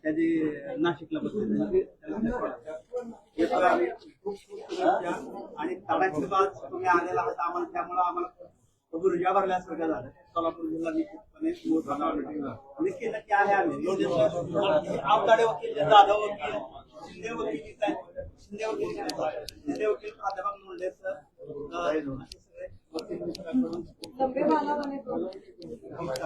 त्याची नाशिकला बसले आणि तळाची बाज तुम्ही आलेला आहात आम्हाला, त्यामुळे आम्हाला ऊर्जा भरल्यासारखं झालं. सोलापूर जिल्हा निश्चितपणे नक्की नक्की आहे. आम्ही आवताडे वकील, जाधव वकील, शिंदे वकील, शिंदे वकील प्राध्यापक मुंडे सर, हमारे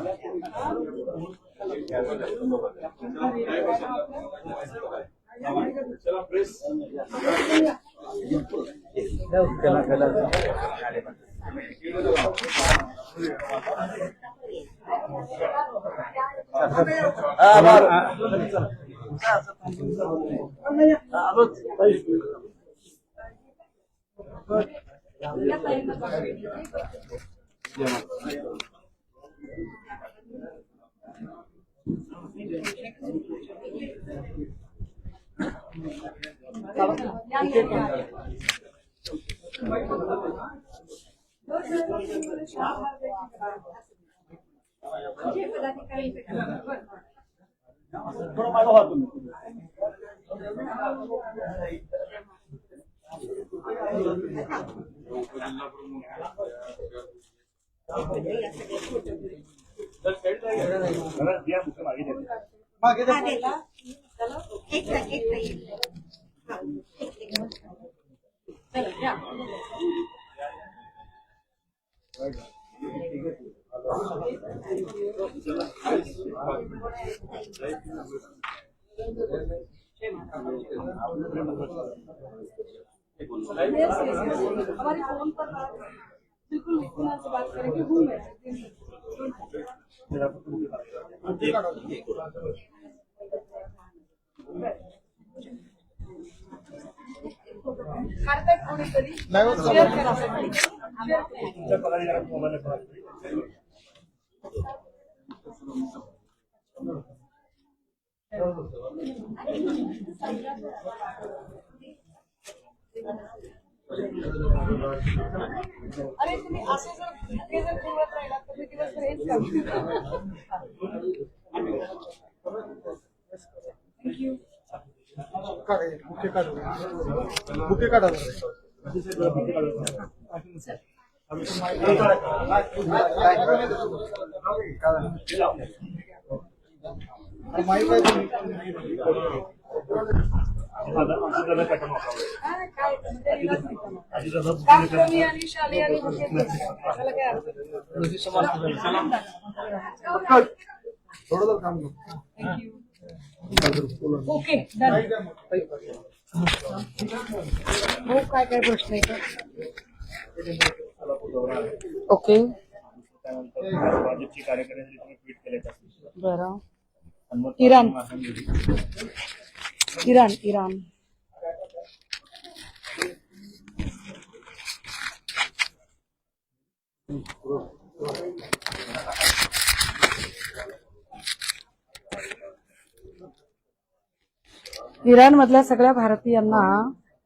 फोन पर बिल्कुल इतना से बात करेंगे हूँ मैं शेअर करा. अरे तुम्ही असे जर पूर्वत राहिला तर मी दिवसभर हेच काम. थँक्यू. बुके काढा. Okay done. हो काय काय प्रश्न आहे का? ओके बरं. इराण इराण इराण इराण मधल्या सगळ्या भारतीयांना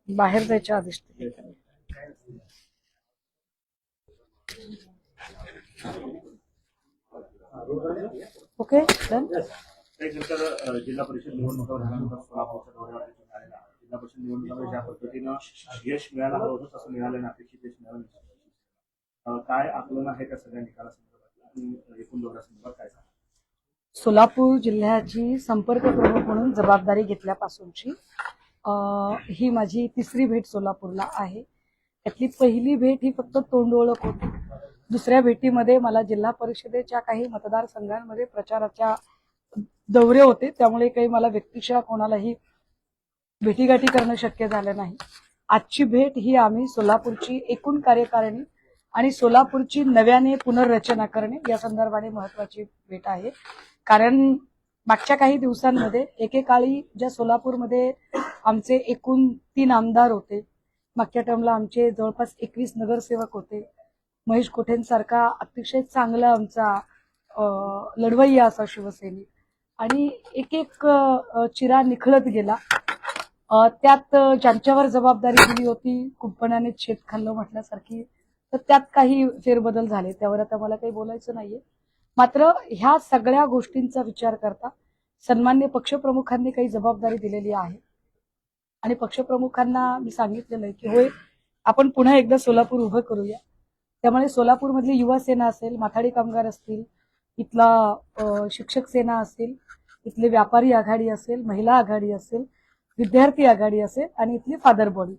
बाहेर जायच्या आदेश दिले. Okay done. जिल्हा परिषद निवडणुका झाल्यानंतर सोलापूरच्या दौऱ्यावर जिल्हा परिषद निवडणुकांमध्ये ज्या पद्धतीनं यश मिळायला हवं होतं तसं मिळालं नाही, अपेक्षित यश मिळालं. काय आकलन आहे त्या सगळ्या निकालासंदर्भात, एकूण दौऱ्यासंदर्भात काय सांगा? सोलापूर जिल्ह्याची संपर्क प्रमुख म्हणून जबाबदारी घेतल्यापासूनची ही माझी तिसरी भेट सोलापूरला आहे. त्यातली पहिली भेट ही फक्त तोंड ओळख होती. दुसऱ्या भेटीमध्ये मला जिल्हा परिषदेच्या काही मतदारसंघांमध्ये प्रचाराच्या दौरे होते, त्यामुळे काही मला व्यक्तिशः कोणालाही भेटीगाठी करणं शक्य झालं नाही. आजची भेट ही आम्ही सोलापूरची एकूण कार्यकारिणी आणि सोलापूरची नव्याने पुनर्रचना करणे या संदर्भाने महत्वाची भेट आहे. कारण मागच्या काही दिवसांमध्ये एकेकाळी ज्या सोलापूरमध्ये आमचे एकूण 3 आमदार होते, मागच्या टर्मला आमचे जवळपास 21 नगरसेवक होते, महेश कोठेंसारखा अतिशय चांगला आमचा लढवय्या असा शिवसैनिक, आणि एक एक चिरा निखळत गेला. त्यात ज्यांच्यावर जबाबदारी दिली होती कुंपणाने शेत खाल्लं म्हटल्यासारखी, तर त्यात काही फेरबदल झाले, त्यावर आता मला काही बोलायचं नाहीये. मात्र ह्या सगळ्या गोष्टींचा विचार करता सन्मान्य पक्षप्रमुखांनी काही जबाबदारी दिलेली आहे आणि पक्षप्रमुखांना मी सांगितलेलं आहे की होय, आपण पुन्हा एकदा सोलापूर उभं करूया. त्यामुळे सोलापूरमधली युवा सेना असेल, माथाडी कामगार असतील, इथला शिक्षक सेना असेल, इथली व्यापारी आघाडी असेल, महिला आघाडी असेल, विद्यार्थी आघाडी असेल आणि इथली फादर बॉडी,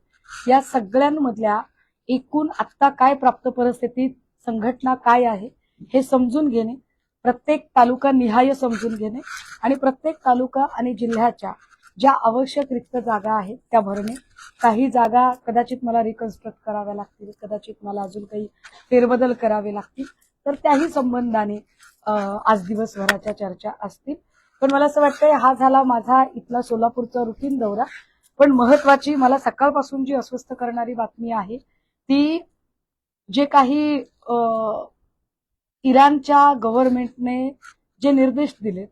या सगळ्यांमधल्या एकूण आत्ता काय प्राप्त परिस्थितीत संघटना काय आहे हे समजून घेणे, प्रत्येक तालुका निहाय समजून घेणे आणि प्रत्येक तालुका आणि जिल्ह्याच्या ज्या आवश्यक रिक्त जागा आहेत त्या भरणे. काही जागा कदाचित मला रिकन्स्ट्रक्ट कराव्या लागतील, कदाचित मला अजून काही फेरबदल करावे लागतील, तर त्याही संबंधाने आज दिवसभराच्या चर्चा असतील. पण मला असं वाटतंय हा झाला माझा इथला सोलापूरचा रुटीन दौरा. पण महत्वाची मला सकाळपासून जी अस्वस्थ करणारी बातमी आहे ती जे काही इराणच्या गव्हर्नमेंटने जे निर्देश दिले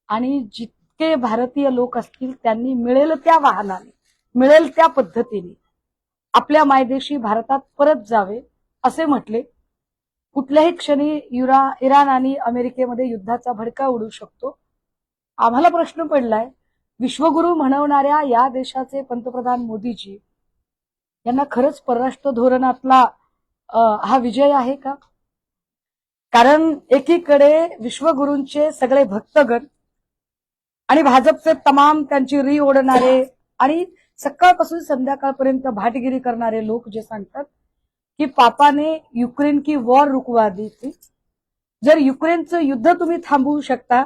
आणि जितके भारतीय लोक असतील त्यांनी मिळेल त्या वाहनाने, मिळेल त्या पद्धतीने आपल्या मायदेशी भारतात परत जावे असे म्हटले. कुठल्याही क्षणी इराण आणि अमेरिकेमध्ये युद्धाचा भडका उडू शकतो. आम्हाला प्रश्न पडलाय, विश्वगुरु म्हणवणाऱ्या या देशाचे पंतप्रधान मोदीजी यांना खरंच परराष्ट्र धोरणातला हा विजय आहे का? कारण एकीकडे विश्वगुरूंचे सगळे भक्तगण आणि भाजपचे तमाम त्यांची री ओढणारे आणि सकाळपासून संध्याकाळपर्यंत भाटगिरी करणारे लोक जे सांगतात की पापाने युक्रेन की वॉर रुकवा दी थी, जर युक्रेनचं युद्ध तुम्ही थांबवू शकता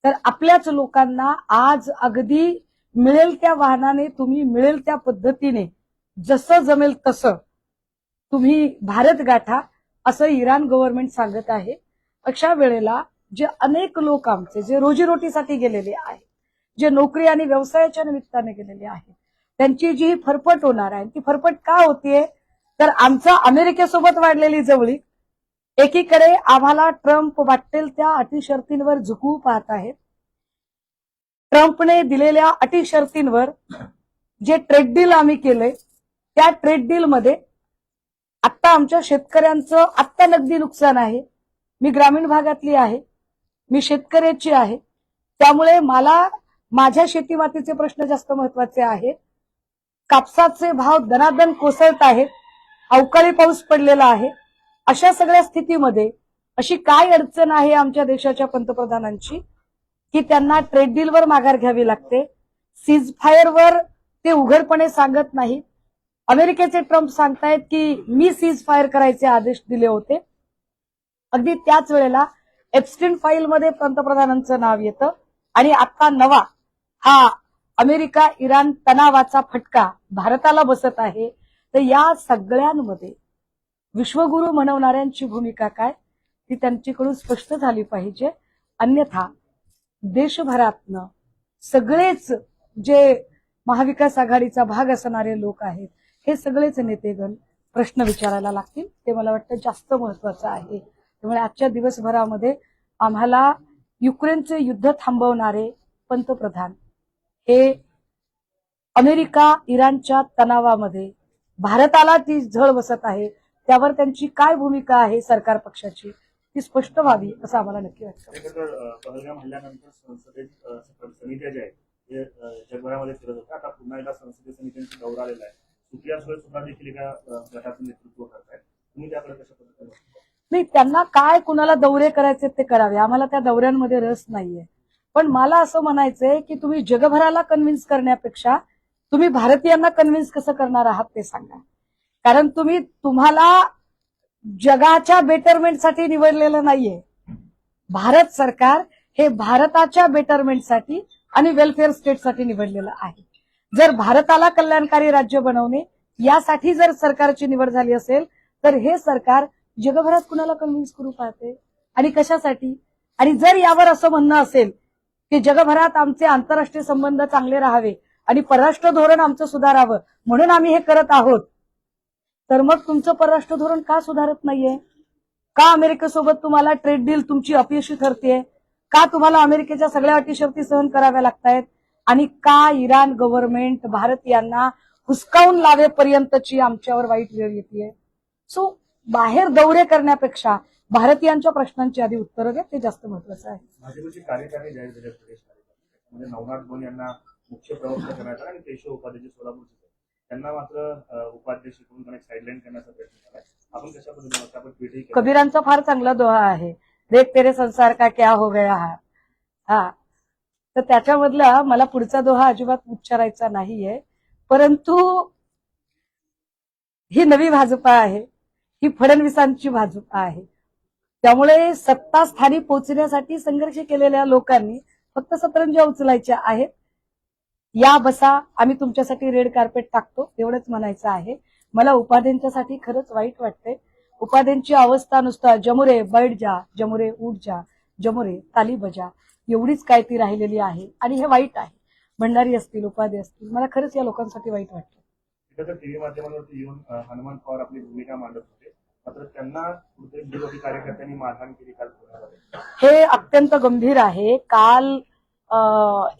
तर आपल्याच लोकांना आज अगदी मिळेल त्या वाहनाने तुम्ही मिळेल त्या पद्धतीने जसं जमेल तसं तुम्ही भारत गाठा असं इराण गव्हर्नमेंट सांगत आहे. अशा वेळेला जे अनेक लोक आमचे जे रोजीरोटीसाठी गेलेले आहेत, जे नोकरी आणि व्यवसायाच्या निमित्ताने गेलेले आहेत, त्यांची जी फरफट होणार आहे, ती फरफट का होतीये तर आमचा अमेरिकेसोबत वाढलेली जवळीक, एकीकडे आम्हाला ट्रम्प वाटेल त्या अटी शर्तींवर झुकवू पाहत आहेत. ट्रम्पने दिलेल्या अटी शर्तींवर जे ट्रेड डील आम्ही केलंय त्या ट्रेड डील मध्ये आता आमच्या शेतकऱ्यांचं आत्ता नगदी नुकसान आहे. मी ग्रामीण भागातली आहे, मी शेतकऱ्याची आहे, त्यामुळे मला माझ्या शेतीमातीचे प्रश्न जास्त महत्वाचे आहेत. कापसाचे भाव दनादन कोसळत आहेत, अवकाळी पाऊस पडलेला आहे. अशा सगळ्या स्थितीमध्ये अशी काय अडचण आहे आमच्या देशाच्या पंतप्रधानांची की त्यांना ट्रेड डीलवर माघार घ्यावी लागते, सीज फायरवर ते उघडपणे सांगत नाहीत. अमेरिकेचे ट्रम्प सांगतायत की मी सीज फायर करायचे आदेश दिले होते. अगदी त्याच वेळेला एप्स्टीन फाईलमध्ये पंतप्रधानांचं नाव येतं आणि आता नवा हा अमेरिका इराण तणावाचा फटका भारताला बसत आहे. तर या सगळ्यांमध्ये विश्वगुरु म्हणवणाऱ्यांची भूमिका काय ती त्यांच्याकडून स्पष्ट झाली पाहिजे. अन्यथा देशभरातनं सगळेच जे महाविकास आघाडीचा भाग असणारे लोक आहेत हे सगळेच नेतेगण प्रश्न विचारायला लागतील. ते मला वाटतं जास्त महत्वाचं आहे. त्यामुळे आजच्या दिवसभरामध्ये आम्हाला युक्रेनचे युद्ध थांबवणारे पंतप्रधान हे अमेरिका इराणच्या तणावामध्ये भारताला ती झळ बसत आहे त्यावर त्यांची काय भूमिका आहे सरकार पक्षाची ती स्पष्ट व्हावी असं आम्हाला नक्की वाटतं. पहलगाम हल्ल्यानंतर संसदेत समित्या ज्या आहेत ते जगभरामध्ये फिरत होत्या. आता पुन्हा एकदा संसदीय समित्यांचा दौरा आलेला आहे. सुप्रिया सुळे सुद्धा देखील एका गटाचं नेतृत्व करत आहेत. तुम्ही त्याकडे कशा पद्धतीने? नाही, त्यांना काय कुणाला दौरे करायचे ते करावे, आम्हाला त्या दौऱ्यांमध्ये रस नाहीये. पण मला असं म्हणायचंय की तुम्ही जगभराला कन्व्हिन्स करण्यापेक्षा तुम्ही भारतीयांना कन्व्हिन्स कसं करणार आहात ते सांगा. कारण तुम्हाला जगाच्या बेटरमेंटसाठी निवडलेलं नाहीये. भारत सरकार हे भारताच्या बेटरमेंटसाठी आणि वेलफेअर स्टेटसाठी निवडलेलं आहे. जर भारताला कल्याणकारी राज्य बनवणे यासाठी जर सरकारची निवड झाली असेल तर हे सरकार जगभरात कुणाला कन्व्हिन्स करू पाहते आणि कशासाठी? आणि जर यावर असं म्हणणं असेल की जगभरात आमचे आंतरराष्ट्रीय संबंध चांगले राहावे आणि परराष्ट्र धोरण आमचं सुधारावं म्हणून आम्ही हे करत आहोत, तर मग तुमचं परराष्ट्र धोरण का सुधारत नाहीये? का अमेरिकेसोबत तुम्हाला ट्रेड डील तुमची अपयशी ठरतेय? का तुम्हाला अमेरिकेच्या सगळ्या अटी शर्ती सहन कराव्या लागतायत? आणि का इराण गव्हर्नमेंट भारतीयांना हुसकावून लावेपर्यंतची आमच्यावर वाईट वेळ येते. सो बाहेर दौरे करण्यापेक्षा भारतीयांच्या प्रश्नांची आधी उत्तरं द्या, ते जास्त महत्वाचं आहे. भाजपचे कार्यकारी जाहीर झाले प्रदेश कार्यकारी म्हणजे नवनाथ बोन यांना मुख्य प्रवक्ता करण्यात आला आणि केशव उपाध्याय सोलापूरचे त्यांना मात्र उपाध्यक्ष करून त्यांना साईडलाईन करण्याचा प्रयत्न झाला. आपण कशा पद्धतीने आपण ट्विटही केलं. कबीरांचा फार चांगला दोहा आहे, देख तेरे संसार का क्या हो गया हा. तर त्याच्यामधला मला पुढचा दोहा अजिबात उच्चारायचा नाहीये, परंतु ही नवी भाजपा आहे, ही फडणवीसांची भाजपा आहे. त्यामुळे सत्तास्थानी पोहोचण्यासाठी संघर्ष केलेल्या लोकांनी फक्त सतरंज्या उचलायच्या आहेत. या बसा, आम्ही तुमच्यासाठी रेड कार्पेट टाकतो, एवढंच म्हणायचं आहे. मला उपाध्यांच्यासाठी खरंच वाईट वाटतंय. उपाध्यांची अवस्था नुसता जमुरे बैठ जा, जमुरे उठ जा, जमुरे ताली बजा एवढीच काय ती राहिलेली आहे आणि हे वाईट आहे. भंडारी असतील, उपाध्ये असतील, मला खरंच या लोकांसाठी वाईट वाटतं. टीव्ही माध्यमांवरती येऊन हनुमंत पवार आपली भूमिका मांडत होते, मात्र त्यांना विरोधी कार्यकर्त्यांनी मारहाण केली काल पुण्यामध्ये. हे अत्यंत गंभीर आहे. काल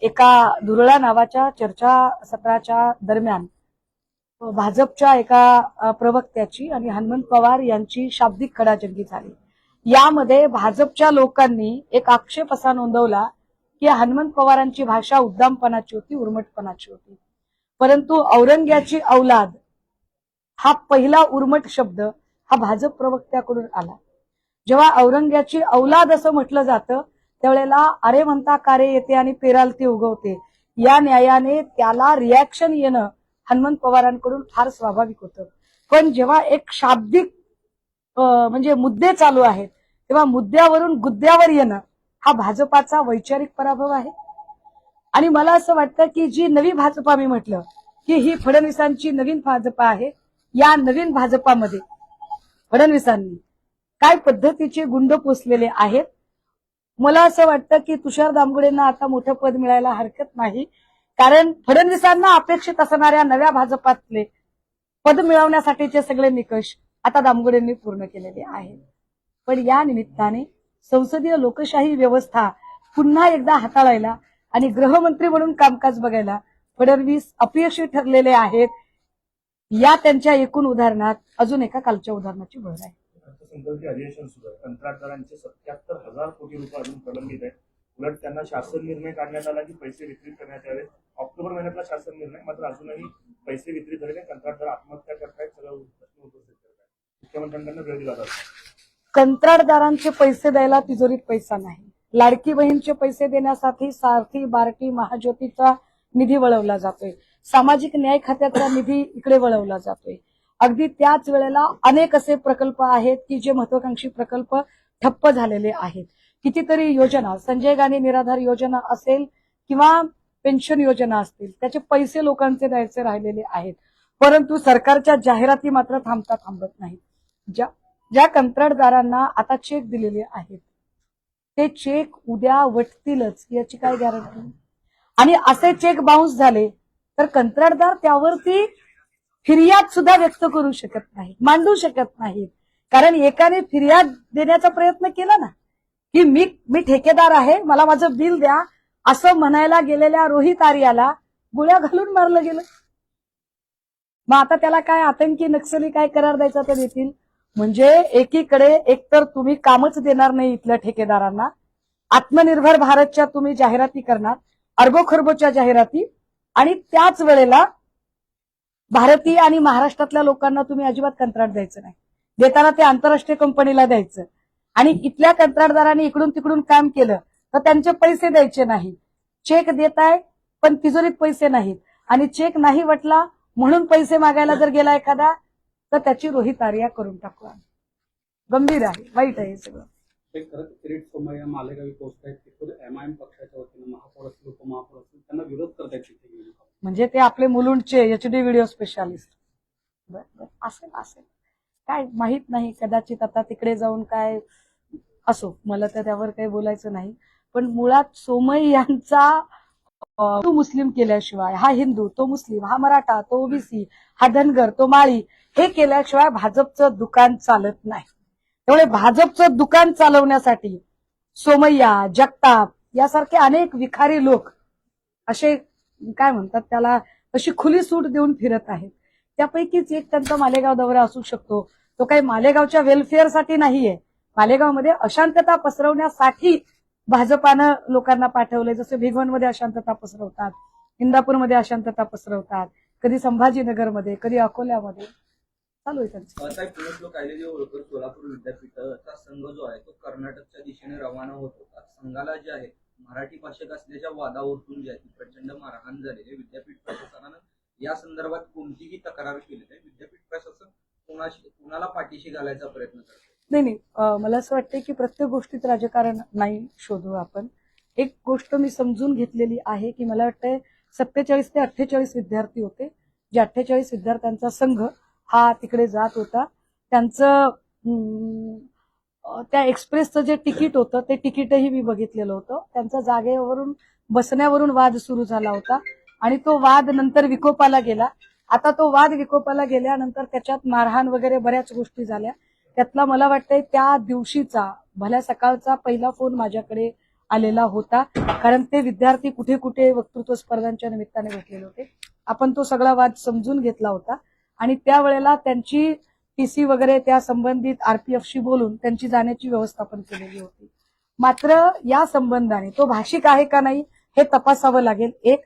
एका दुरळा नावाच्या चर्चासत्राच्या दरम्यान भाजपच्या एका प्रवक्त्याची आणि हनुमंत पवार यांची शाब्दिक खडाजंगी झाली. यामध्ये भाजपच्या लोकांनी एक आक्षेप असा नोंदवला की हनुमंत पवारांची भाषा उद्दामपणाची होती, उर्मटपणाची होती. परंतु औरंग्याची औलाद हा पहिला उर्मट शब्द हा भाजप प्रवक्त्याकडून आला. जेव्हा औरंग्याची औलाद असं म्हटलं जातं त्यावेळेला अरे म्हणता कारे येते आणि पेरालती उगवते या न्यायाने त्याला रिॲक्शन येणं हनुमंत पवारांकडून फार स्वाभाविक होतं. पण जेव्हा एक शाब्दिक म्हणजे मुद्दे चालू आहेत तेव्हा मुद्द्यावरून गुद्द्यावर येणं हा भाजपाचा वैचारिक पराभव आहे. आणि मला असं वाटतं की जी नवी भाजपा मी म्हटलं की ही फडणवीसांची नवीन भाजपा आहे. या नवीन भाजपामध्ये फडणवीसांनी काय पद्धतीचे गुंड पोचलेले आहेत. मला असं वाटतं की तुषार दामगुडेंना आता मोठं पद मिळायला हरकत नाही, कारण फडणवीसांना अपेक्षित असणाऱ्या नव्या भाजपातले पद मिळवण्यासाठीचे सगळे निकष आता दामगुडेंनी पूर्ण केलेले आहेत. पण या निमित्ताने संसदीय लोकशाही व्यवस्था पुन्हा एकदा हाताळायला आणि गृहमंत्री म्हणून कामकाज बघायला फडणवीस अपयशी ठरलेले आहेत. या त्यांच्या एकूण उदाहरणात अजून एका कालच्या उदाहरणाची भर आहे. अधिवेशन सुरू आहे. कंत्राटदारांचे 77,000 कोटी रुपये अजून प्रलंबित आहेत. उलट त्यांना शासन निर्णय काढण्यात आला की पैसे वितरित करण्यात यावे. ऑक्टोबर महिन्यातला शासन निर्णय, मात्र अजूनही पैसे वितरित झाले. कंत्राटदार आत्महत्या करतायत, सगळं प्रश्न उपस्थित करतायत. मुख्यमंत्र्यांकडून वेळ दिला जातो. कंत्राटदारांचे पैसे द्यायला तिजोरीत पैसा नाही. लाडकी बहीणचे पैसे देण्यासाठी सारथी, बार्टी, महाज्योतीचा निधी वळवला जातोय. सामाजिक न्याय खात्याचा निधी इकडे वळवला जातोय. अगदी त्याच वेळेला अनेक असे प्रकल्प आहेत की जे महत्वाकांक्षी प्रकल्प ठप्प झालेले आहेत. कितीतरी योजना, संजय गांधी निराधार योजना असेल किंवा पेन्शन योजना असतील, त्याचे पैसे लोकांचे द्यायचे राहिलेले आहेत. परंतु सरकारच्या जाहिराती मात्र थांबत नाहीत. ज्या कंत्राटदारांना आता चेक दिलेले आहेत ते चेक उद्या वटतीलच याची काय गॅरंटी. आणि असे चेक बाउन्स झाले तर कंत्राटदार त्यावरती फिर्याद सुद्धा व्यक्त करू शकत नाही, मांडू शकत नाहीत. कारण एकाने फिर्याद देण्याचा प्रयत्न केला ना की मी ठेकेदार आहे, मला माझं बिल द्या, असं म्हणायला गेलेल्या रोहित आर्याला गोळ्या घालून मारलं गेलं. मग आता त्याला काय आतंकी नक्षली काय करार द्यायचा ते देतील. म्हणजे एकीकडे एकतर तुम्ही कामच देणार नाही इथल्या ठेकेदारांना, आत्मनिर्भर भारतच्या तुम्ही जाहिराती करणार, अरबोखरबोच्या जाहिराती, आणि त्याच वेळेला भारतीय आणि महाराष्ट्रातल्या लोकांना तुम्ही अजिबात कंत्राट द्यायचं नाही. देताना ते आंतरराष्ट्रीय कंपनीला द्यायचं. आणि इथल्या कंत्राटदारांनी इकडून तिकडून काम केलं तर त्यांचे पैसे द्यायचे नाही. चेक देताय पण तिजोरीत पैसे नाहीत, आणि चेक नाही वटला म्हणून पैसे मागायला जर गेला एखादा तर त्याची रोहित आर्या करून टाकू. गंभीर आहे, वाईट आहे हे सगळं. किरीट सोमय्या मालेगावी पोहोचतायत, तिथून एमआयएम पक्षाच्या वतीनं महापौर असतील, उपमहापौर असतील, त्यांना विरोध करतायत तिथे. म्हणजे ते आपले मुलुंडचे HD व्हिडिओ स्पेशालिस्ट. असेल काय माहित नाही, कदाचित आता तिकडे जाऊन काय असो, मला तर त्यावर काही बोलायचं नाही. पण मुळात सोमय्या यांचा तो मुस्लिम केल्याशिवाय, हा हिंदू तो मुस्लिम, हा मराठा तो ओबीसी, हा धनगर तो माळी, हे केल्याशिवाय भाजपचं दुकान चालत नाही. त्यामुळे भाजपचं दुकान चालवण्यासाठी सोमय्या, जगताप यासारखे अनेक विखारी लोक असे काय म्हणतात त्याला अशी खुली सूट देऊन फिरत आहेत. त्यापैकीच एक त्यांचा मालेगाव दौरा असू शकतो. तो काही मालेगावच्या वेलफेअरसाठी नाहीये. मालेगावमध्ये अशांतता पसरवण्यासाठी भाजपानं लोकांना पाठवले. जसे भिगवणमध्ये अशांतता पसरवतात, इंदापूरमध्ये अशांतता पसरवतात, कधी संभाजीनगरमध्ये, कधी अकोल्यामध्ये चालू आहे त्यांचं. साहेब, पुणे लोक आलेले ओळखत सोलापूर विद्यापीठाचा संघ जो आहे तो कर्नाटकच्या दिशेने रवाना होत होता. संघाला जे आहे मराठी भाषिक असल्याच्या वादावरून जे आहे ती प्रचंड मारहाण झालेली. विद्यापीठ प्रशासनानं या संदर्भात कोणतीही तक्रार केली नाही. विद्यापीठ प्रशासन कुणाला पाठीशी घालायचा प्रयत्न करते? नाही, मला असं वाटतं की प्रत्येक गोष्टीत राजकारण नाही शोधू आपण. एक गोष्ट मी समजून घेतलेली आहे की मला वाटतंय 47 ते 48 विद्यार्थी होते. जे 48 विद्यार्थ्यांचा संघ हा तिकडे जात होता. त्यांचं त्या एक्सप्रेसचं जे तिकीट होतं ते तिकीटही मी बघितलेलं होतं. त्यांचा जागेवरून बसण्यावरून वाद सुरू झाला होता आणि तो वाद नंतर विकोपाला गेला. आता तो वाद विकोपाला गेल्यानंतर त्याच्यात मारहाण वगैरे बऱ्याच गोष्टी झाल्या. त्यातला मला वाटतंय त्या दिवशीचा भल्या सकाळचा पहिला फोन माझ्याकडे आलेला होता. कारण ते विद्यार्थी कुठे कुठे वक्तृत्व स्पर्धांच्या निमित्ताने भेटलेले होते. आपण तो सगळा वाद समजून घेतला होता आणि त्यावेळेला त्यांची टीसी वगैरे त्या संबंधित आरपीएफशी बोलून त्यांची जाण्याची व्यवस्था पण केलेली होती. मात्र या संबंधाने तो भाषिक आहे का नाही हे तपासावं लागेल एक,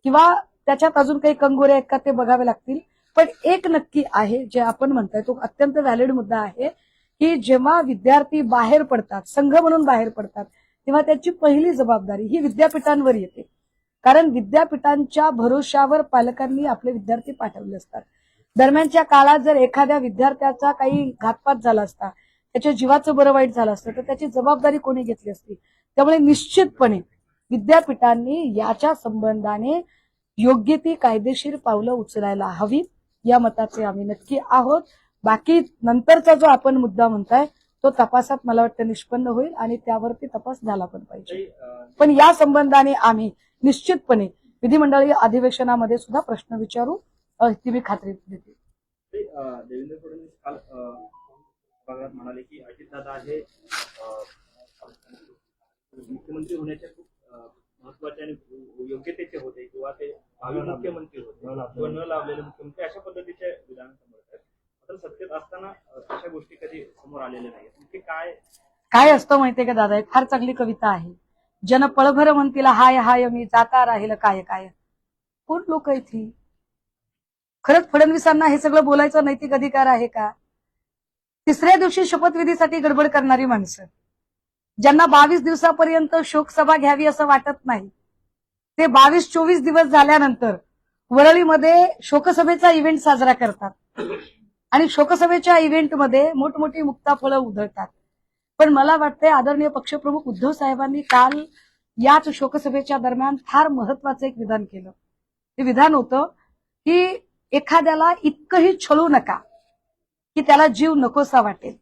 किंवा त्याच्यात अजून काही कंगोरे आहेत का ते बघावे लागतील. पण एक नक्की आहे जे आपण म्हणताय तो अत्यंत व्हॅलिड मुद्दा आहे की जेव्हा विद्यार्थी बाहेर पडतात, संघ म्हणून बाहेर पडतात, तेव्हा त्याची पहिली जबाबदारी ही विद्यापीठांवर येते. कारण विद्यापीठांच्या भरोशावर पालकांनी आपले विद्यार्थी पाठवले असतात. दरम्यानच्या काळात जर एखाद्या विद्यार्थ्याचा काही घातपात झाला असता, त्याच्या जीवाचं बरं वाईट झालं असतं, तर त्याची जबाबदारी कोणी घेतली असती. त्यामुळे निश्चितपणे विद्यापीठांनी याच्या संबंधाने योग्य ती कायदेशीर पावलं उचलायला हवी या मताचे आम्ही नक्की आहोत. बाकी नंतरचा जो आपण मुद्दा म्हणताय तो तपासात मला वाटतं निष्पन्न होईल आणि त्यावरती तपास झाला पण पाहिजे. पण या संबंधाने आम्ही निश्चितपणे विधिमंडळीय अधिवेशनामध्ये सुद्धा प्रश्न विचारू, ती मी खात्री देते. देवेंद्र फडणवीस काल सभागृहात म्हणाले की अजितदादा हे मुख्यमंत्री होण्याच्या खूप महत्वाचे आणि योग्यतेचे होते किंवा ते मुख्यमंत्री होते किंवा न लाभलेले मुख्यमंत्री अशा पद्धतीचे विधान समोर आहेत. मात्र सत्तेत असताना अशा गोष्टी कधी समोर आलेल्या नाहीत. काय असतं माहितीये का दादा, एक फार चांगली कविता आहे. जन पळभर म्हणतील हाय हाय मी जाता राहील काय काय. कोण लोक आहेत ही? खरंच फडणवीसांना हे सगळं बोलायचं नैतिक अधिकार आहे का? तिसऱ्या दिवशी शपथविधीसाठी गडबड करणारी माणसं, ज्यांना 22 दिवसापर्यंत शोकसभा घ्यावी असं वाटत नाही, ते 22-24 दिवस झाल्यानंतर वरळीमध्ये शोकसभेचा इव्हेंट साजरा करतात आणि शोकसभेच्या इव्हेंटमध्ये मोठमोठी मुक्ताफळं उधळतात. पण मला वाटतंय आदरणीय पक्षप्रमुख उद्धव साहेबांनी काल याच शोकसभेच्या दरम्यान फार महत्वाचं एक विधान केलं. ते विधान होतं की एखाद्याला इतकंही छळू नका की त्याला जीव नकोसा वाटेल.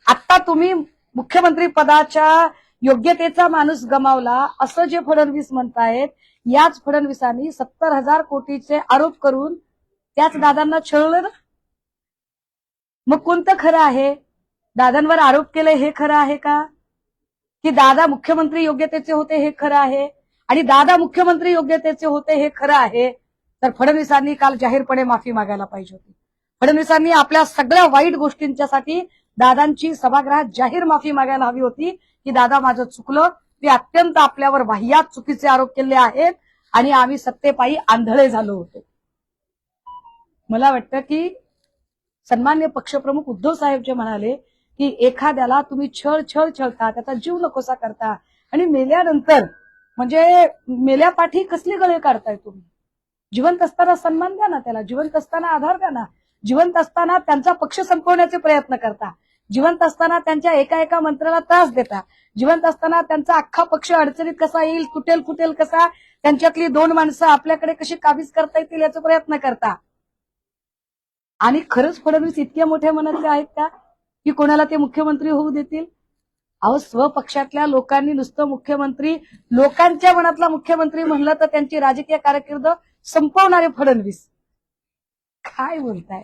आता तुम्ही मुख्यमंत्री पदाच्या योग्यतेचा माणूस गमावला असं जे फडणवीस म्हणतायत, याच फडणवीसांनी 70,000 कोटीचे आरोप करून त्याच दादांना छळलं ना. मग कोणतं खरं आहे? दादांवर आरोप केले हे खरं आहे का? की दादा मुख्यमंत्री योग्यतेचे होते हे खरं आहे आणि दादा मुख्यमंत्री योग्यतेचे होते हे खरं आहे? तर फडणवीसांनी काल जाहीरपणे माफी मागायला पाहिजे होती. फडणवीसांनी आपल्या सगळ्या वाईट गोष्टींच्यासाठी दादांची सभागृहात जाहीर माफी मागायला हवी होती की दादा माझं चुकलं, ते अत्यंत आपल्यावर वाह्यात चुकीचे आरोप केले आहेत आणि आम्ही सत्तेपायी आंधळे झालो होतो. मला वाटतं की सन्मान्य पक्षप्रमुख उद्धव साहेब जे म्हणाले की एखाद्याला तुम्ही छळता, त्याचा जीव नकोसा करता आणि मेल्यानंतर म्हणजे मेल्यापाठी कसली गळे काढताय तुम्ही? जिवंत असताना सन्मान द्या ना त्याला, जिवंत असताना आधार द्या ना, जिवंत असताना त्यांचा पक्ष संपवण्याचे प्रयत्न करता, जिवंत असताना त्यांच्या एका मंत्र्याला त्रास देता, जिवंत असताना त्यांचा अख्खा पक्ष अडचणीत कसा येईल, तुटेल फुटेल कसा, त्यांच्यातली 2 माणसं आपल्याकडे कशी काबीज करता येतील याचा प्रयत्न करता. आणि खरंच फडणवीस इतक्या मोठ्या मनाचे आहेत का की कोणाला ते मुख्यमंत्री होऊ देतील? अहो, स्वपक्षातल्या लोकांनी नुसतं मुख्यमंत्री, लोकांच्या मनातला मुख्यमंत्री म्हणलं तर त्यांची राजकीय कारकीर्द संपवणारे फडणवीस काय बोलताय?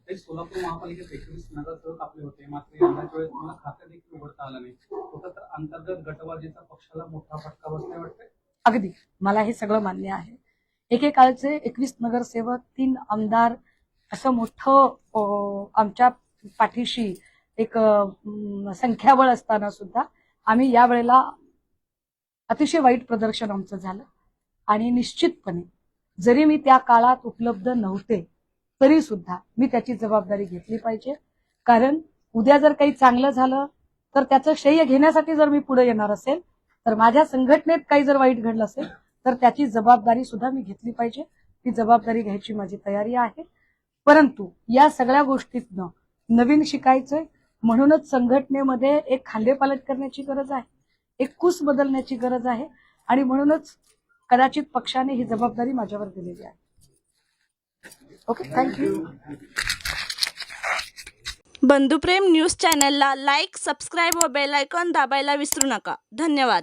सोलापूर महापालिकेत 21 नगरसेवक आपले होते, मात्र यंदाच्या वेळेस मला खातं देखील उघडता आलं नाही. कुठं तर अंतर्गत गटबाजीचा पक्षाला मोठा फटका बसलाय वाटतंय. अगदी मला हे सगळं मान्य आहे. एकेकाळचे 21 नगरसेवक, 3 आमदार, असं मोठं आमच्या पाठीशी एक संख्याबळ असताना सुद्धा आम्ही या वेळेला अतिशय वाईट प्रदर्शन आमचं झालं. आणि निश्चितपणे जरी मी त्या काळात उपलब्ध नव्हते तरी सुद्धा मी त्याची जबाबदारी घेतली पाहिजे. कारण उद्या जर काही चांगलं झालं तर त्याचं श्रेय घेण्यासाठी जर मी पुढे येणार असेल, तर माझ्या संघटनेत काही जर वाईट घडलं असेल तर त्याची जबाबदारी सुद्धा मी घेतली पाहिजे. ती जबाबदारी घ्यायची माझी तयारी आहे. परंतु या सगळ्या गोष्टीतनं नवीन शिकायचंय, म्हणूनच संघटनेमध्ये एक खांदेपालट करण्याची गरज आहे, एक कूस बदलण्याची गरज आहे. आणि म्हणूनच कदाचित पक्षाने ही जबाबदारी माझ्यावर दिलेली आहे. Okay, thank you. बंधुप्रेम न्यूज चॅनलला लाईक, सबस्क्राईब व बेल आयकॉन दाबायला विसरू नका. धन्यवाद.